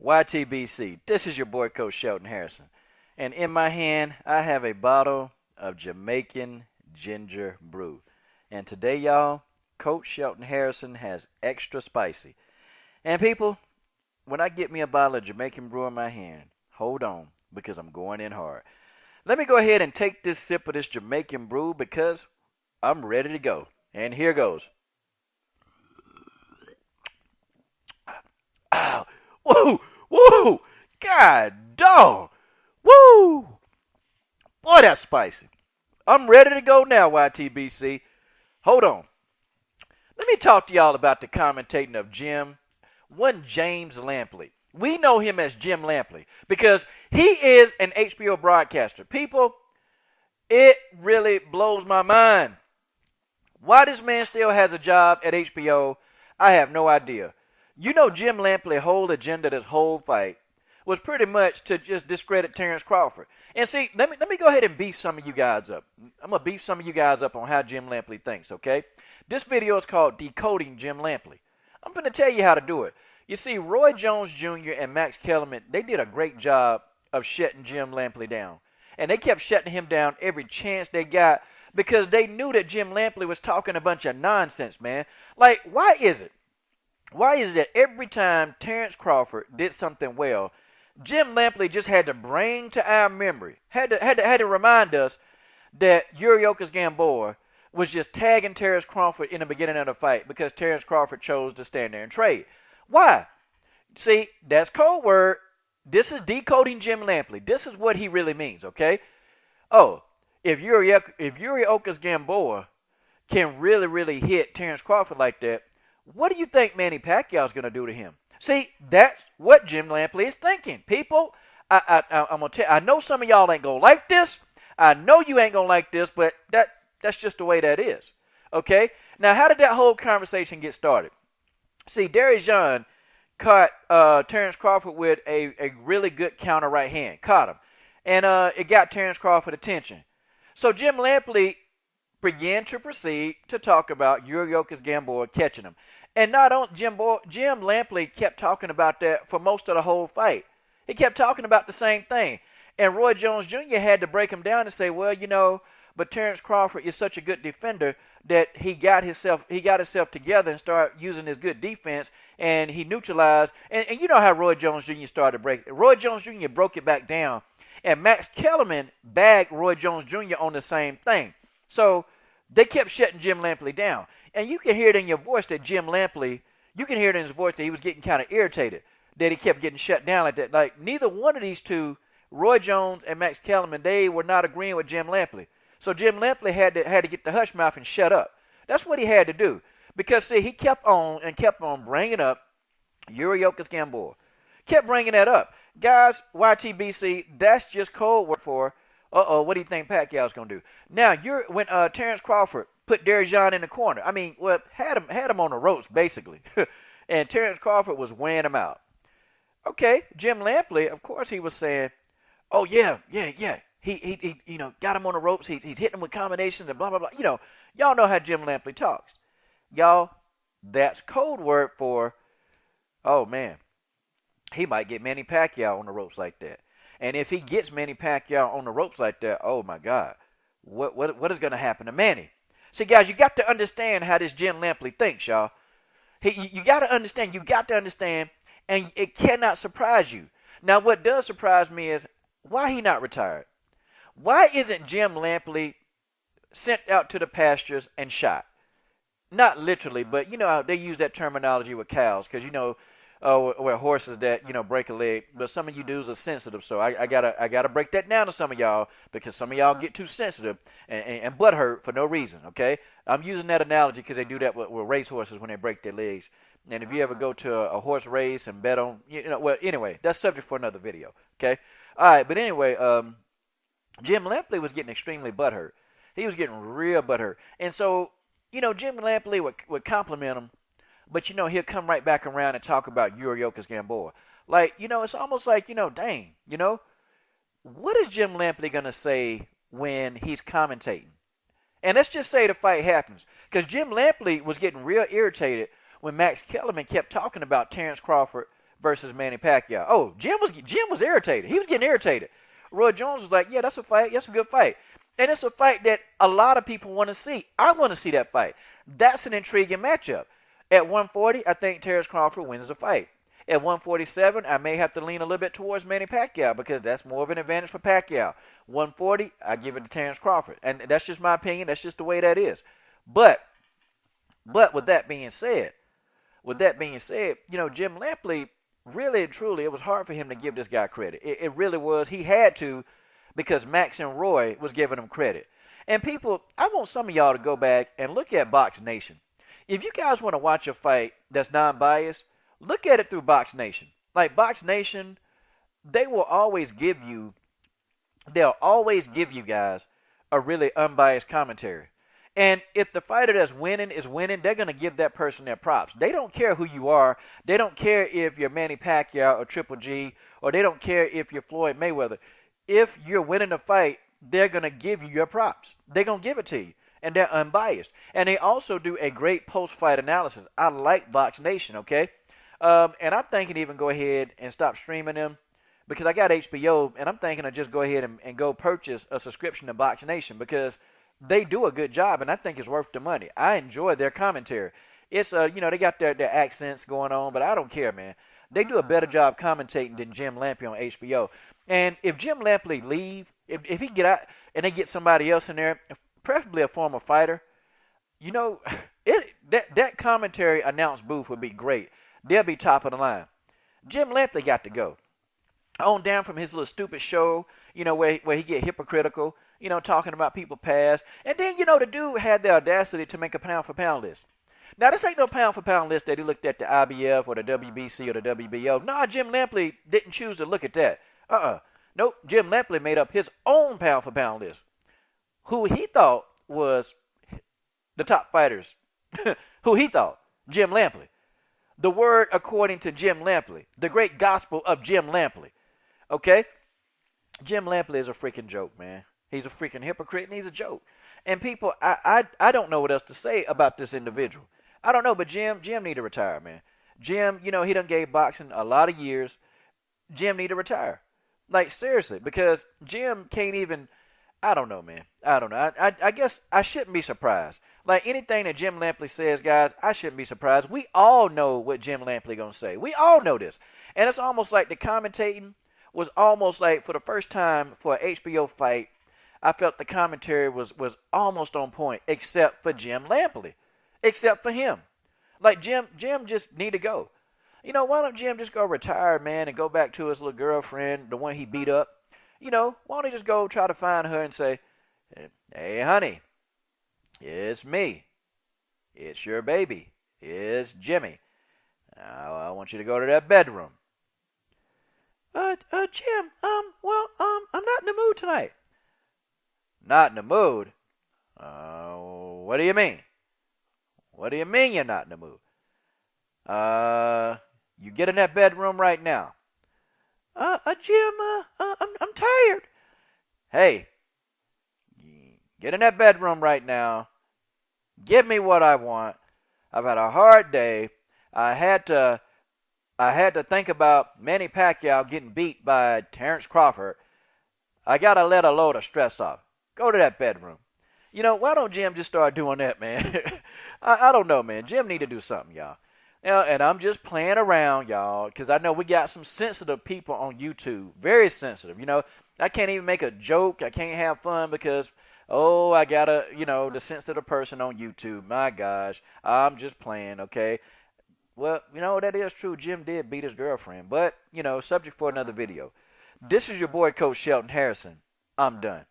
YTBC, this is your boy Coach Shelton Harrison. And in my hand, I have a bottle of Jamaican ginger brew. And today, y'all, Coach Shelton Harrison has extra spicy. And people, when I get me a bottle of Jamaican brew in my hand, hold on, because I'm going in hard. Let me go ahead and take this sip of this Jamaican brew because I'm ready to go. And here goes. Ow. Whoa, whoa, God dog. Woo. Boy, that's spicy. I'm ready to go now, YTBC. Hold on. Let me talk to y'all about the commentating of one James Lampley. We know him as Jim Lampley because he is an HBO broadcaster. People, it really blows my mind. Why this man still has a job at HBO, I have no idea. You know Jim Lampley's whole agenda, this whole fight, was pretty much to just discredit Terence Crawford. And see, let me go ahead and beef some of you guys up. I'm going to beef some of you guys up on how Jim Lampley thinks, okay? This video is called Decoding Jim Lampley. I'm going to tell you how to do it. You see, Roy Jones Jr. and Max Kellerman, they did a great job of shutting Jim Lampley down. And they kept shutting him down every chance they got because they knew that Jim Lampley was talking a bunch of nonsense, man. Like, why is it? Why is it that every time Terence Crawford did something well, Jim Lampley just had to bring to our memory, had to remind us that Yuri Gamboa was just tagging Terence Crawford in the beginning of the fight because Terence Crawford chose to stand there and trade. Why? See, that's code word. This is decoding Jim Lampley. This is what he really means, okay? Oh, if Yuri Gamboa can really hit Terence Crawford like that, what do you think Manny Pacquiao's going to do to him? See, that's what Jim Lampley is thinking. People, I'm gonna tell. I know some of y'all ain't gonna like this. I know you ain't gonna like this, but that's just the way that is. Okay. Now, how did that whole conversation get started? See, Dierry caught Terence Crawford with a really good counter right hand. Caught him, and it got Terence Crawford attention. So Jim Lampley began to proceed to talk about Yuri Gamboa catching him. And not only Jim Lampley kept talking about that for most of the whole fight. He kept talking about the same thing. And Roy Jones Jr. had to break him down and say, well, you know, but Terence Crawford is such a good defender that he got himself together and started using his good defense, and he neutralized. And you know how Roy Jones Jr. started to break it. Roy Jones Jr. broke it back down, and Max Kellerman bagged Roy Jones Jr. on the same thing. So they kept shutting Jim Lampley down. And you can hear it in your voice that Jim Lampley, you can hear it in his voice that he was getting kind of irritated that he kept getting shut down like that. Like, neither one of these two, Roy Jones and Max Kellerman, they were not agreeing with Jim Lampley. So Jim Lampley had to get the hush mouth and shut up. That's what he had to do. Because, see, he kept on bringing up Yuri Gamboa. Kept bringing that up. Guys, YTBC, that's just code word for, what do you think Pacquiao's going to do? Now, when Terence Crawford put Dierry in the corner, I mean, well, had him on the ropes, basically. And Terence Crawford was weighing him out. Okay, Jim Lampley, of course, he was saying, oh, yeah. He you know, got him on the ropes. He's hitting him with combinations and blah, blah, blah. You know, y'all know how Jim Lampley talks. Y'all, that's code word for, oh, man, he might get Manny Pacquiao on the ropes like that. And if he gets Manny Pacquiao on the ropes like that, oh, my God, what is going to happen to Manny? See, guys, you got to understand how this Jim Lampley thinks, y'all. You got to understand. And it cannot surprise you. Now, what does surprise me is why he not retired. Why isn't Jim Lampley sent out to the pastures and shot? Not literally, but you know how they use that terminology with cows, because you know, where horses that break a leg. But some of you dudes are sensitive, so I gotta break that down to some of y'all because some of y'all get too sensitive and butt hurt for no reason. Okay, I'm using that analogy because they do that with race horses when they break their legs. And if you ever go to a horse race and bet on, well, anyway, that's subject for another video. Okay, all right, but anyway, Jim Lampley was getting extremely butthurt. He was getting real butthurt, and so Jim Lampley would compliment him. But, he'll come right back around and talk about Yuri Gamboa. Like, it's almost like, dang, what is Jim Lampley going to say when he's commentating? And let's just say the fight happens. Because Jim Lampley was getting real irritated when Max Kellerman kept talking about Terence Crawford versus Manny Pacquiao. Oh, Jim was irritated. He was getting irritated. Roy Jones was like, yeah, that's a fight. That's a good fight. And it's a fight that a lot of people want to see. I want to see that fight. That's an intriguing matchup. At 140, I think Terence Crawford wins the fight. At 147, I may have to lean a little bit towards Manny Pacquiao because that's more of an advantage for Pacquiao. 140, I give it to Terence Crawford. And that's just my opinion. That's just the way that is. But with that being said, Jim Lampley, really and truly, it was hard for him to give this guy credit. It really was. He had to because Max and Roy was giving him credit. And people, I want some of y'all to go back and look at Box Nation. If you guys want to watch a fight that's non-biased, look at it through Box Nation. Like Box Nation, they'll always give you guys a really unbiased commentary. And if the fighter that's winning is winning, they're going to give that person their props. They don't care who you are. They don't care if you're Manny Pacquiao or Triple G, or they don't care if you're Floyd Mayweather. If you're winning a fight, they're going to give you your props. They're going to give it to you. And they're unbiased. And they also do a great post-fight analysis. I like Box Nation, okay? And I'm thinking even go ahead and stop streaming them because I got HBO, and I'm thinking of just go ahead and go purchase a subscription to Box Nation because they do a good job, and I think it's worth the money. I enjoy their commentary. It's, they got their accents going on, but I don't care, man. They do a better job commentating than Jim Lampley on HBO. And if Jim Lampley leave, if he get out and they get somebody else in there, preferably a former fighter, that commentary announce booth would be great. They'll be top of the line. Jim Lampley got to go. On down from his little stupid show, where he get hypocritical, talking about people past. And then, the dude had the audacity to make a pound-for-pound list. Now, this ain't no pound-for-pound list that he looked at the IBF or the WBC or the WBO. Nah, Jim Lampley didn't choose to look at that. Nope, Jim Lampley made up his own pound-for-pound list. Who he thought was the top fighters. Who he thought? Jim Lampley. The word according to Jim Lampley. The great gospel of Jim Lampley. Okay? Jim Lampley is a freaking joke, man. He's a freaking hypocrite and he's a joke. And people, I don't know what else to say about this individual. I don't know, but Jim need to retire, man. Jim, he done gave boxing a lot of years. Jim need to retire. Like, seriously, because Jim can't even, I don't know, man. I don't know. I guess I shouldn't be surprised. Like, anything that Jim Lampley says, guys, I shouldn't be surprised. We all know what Jim Lampley going to say. We all know this. And it's almost like the commentating was almost like, for the first time for an HBO fight, I felt the commentary was almost on point, except for Jim Lampley. Except for him. Like, Jim just need to go. Why don't Jim just go retire, man, and go back to his little girlfriend, the one he beat up? Why don't he just go try to find her and say, hey, honey, it's me. It's your baby. It's Jimmy. Now, I want you to go to that bedroom. Jim, I'm not in the mood tonight. Not in the mood? What do you mean? What do you mean you're not in the mood? You get in that bedroom right now. Jim, I'm tired. Hey, get in that bedroom right now. Give me what I want. I've had a hard day. I had to think about Manny Pacquiao getting beat by Terence Crawford. I gotta let a load of stress off. Go to that bedroom. Why don't Jim just start doing that, man? I don't know, man. Jim need to do something, y'all. And I'm just playing around, y'all, because I know we got some sensitive people on YouTube. Very sensitive. I can't even make a joke. I can't have fun because, I got the sensitive person on YouTube. My gosh. I'm just playing, okay? Well, that is true. Jim did beat his girlfriend. But, subject for another video. This is your boy, Coach Shelton Harrison. I'm done.